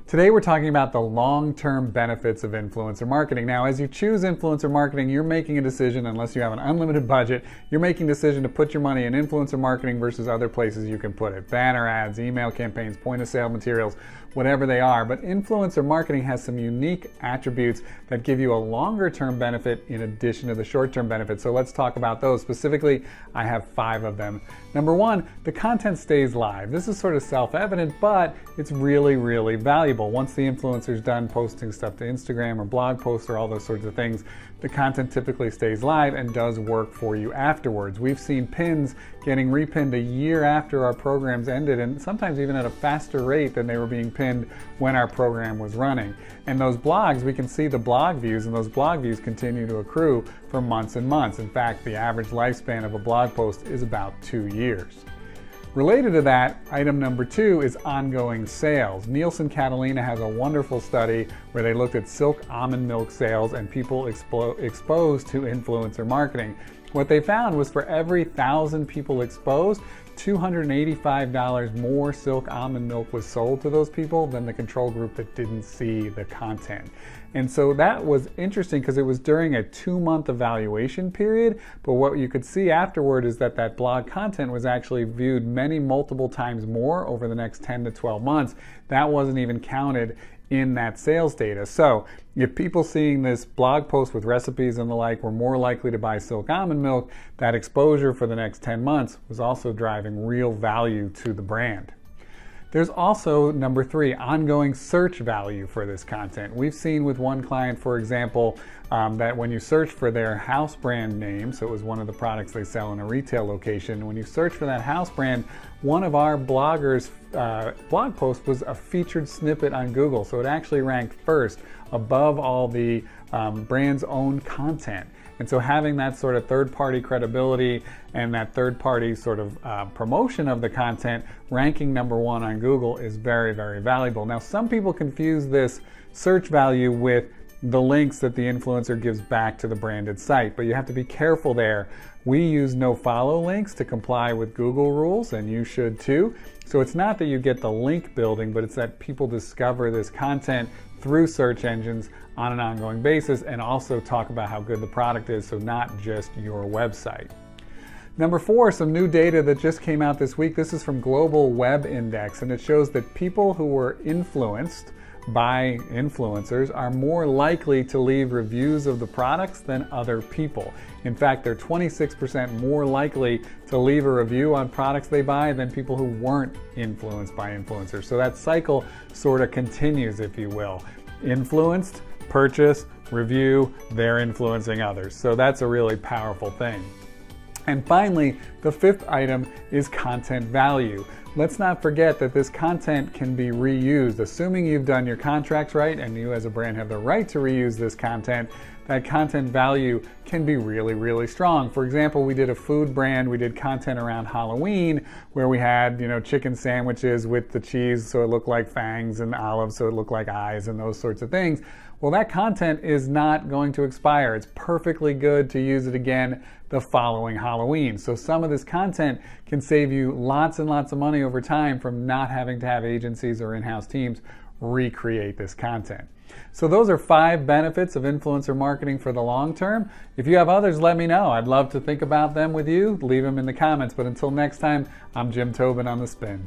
Today we're talking about the long-term benefits of influencer marketing. Now, as you choose influencer marketing, you're making a decision, unless you have an unlimited budget, you're making a decision to put your money in influencer marketing versus other places you can put it. Banner ads, email campaigns, point-of-sale materials, whatever they are. But influencer marketing has some unique attributes that give you a longer-term benefit in addition to the short-term benefit. So let's talk about those. Specifically, I have 5 of them. Number 1, the content stays live. This is sort of self-evident, but it's really, really valuable. Once the influencer's done posting stuff to Instagram or blog posts or all those sorts of things, the content typically stays live and does work for you afterwards. We've seen pins getting repinned a year after our programs ended, and sometimes even at a faster rate than they were being pinned when our program was running. And those blogs, we can see the blog views, and those blog views continue to accrue for months and months. In fact, the average lifespan of a blog post is about 2 years. Related to that, item number 2 is ongoing sales. Nielsen Catalina has a wonderful study where they looked at Silk Almond Milk sales and people exposed to influencer marketing. What they found was for every 1,000 people exposed, $285 more Silk Almond Milk was sold to those people than the control group that didn't see the content. And so that was interesting because it was during a 2-month evaluation period, but what you could see afterward is that that blog content was actually viewed multiple times more over the next 10 to 12 months. That wasn't even counted in that sales data. So if people seeing this blog post with recipes and the like were more likely to buy Silk Almond Milk, that exposure for the next 10 months was also driving real value to the brand. There's also, number 3, ongoing search value for this content. We've seen with one client, for example, that when you search for their house brand name, so it was one of the products they sell in a retail location, when you search for that house brand, one of our bloggers' blog posts was a featured snippet on Google. So it actually ranked first above all the brand's own content. And so having that sort of third-party credibility and that third-party sort of promotion of the content, ranking number 1 on Google is very, very valuable. Now, some people confuse this search value with the links that the influencer gives back to the branded site, but you have to be careful there. We use no-follow links to comply with Google rules, and you should too. So it's not that you get the link building, but it's that people discover this content through search engines on an ongoing basis and also talk about how good the product is, so not just your website. Number 4, some new data that just came out this week. This is from Global Web Index, and it shows that people who were influenced by influencers are more likely to leave reviews of the products than other people. In fact, they're 26% more likely to leave a review on products they buy than people who weren't influenced by influencers. So that cycle sort of continues, if you will. Influenced, purchase, review, they're influencing others. So that's a really powerful thing. And finally, the 5th item is content value. Let's not forget that this content can be reused. Assuming you've done your contracts right and you as a brand have the right to reuse this content, that content value can be really, really strong. For example, we did a food brand, we did content around Halloween where we had, chicken sandwiches with the cheese so it looked like fangs and olives so it looked like eyes and those sorts of things. Well, that content is not going to expire. It's perfectly good to use it again the following Halloween. So some of this content can save you lots and lots of money over time from not having to have agencies or in-house teams recreate this content. So those are 5 benefits of influencer marketing for the long term. If you have others, let me know. I'd love to think about them with you. Leave them in the comments. But until next time, I'm Jim Tobin on The Spin.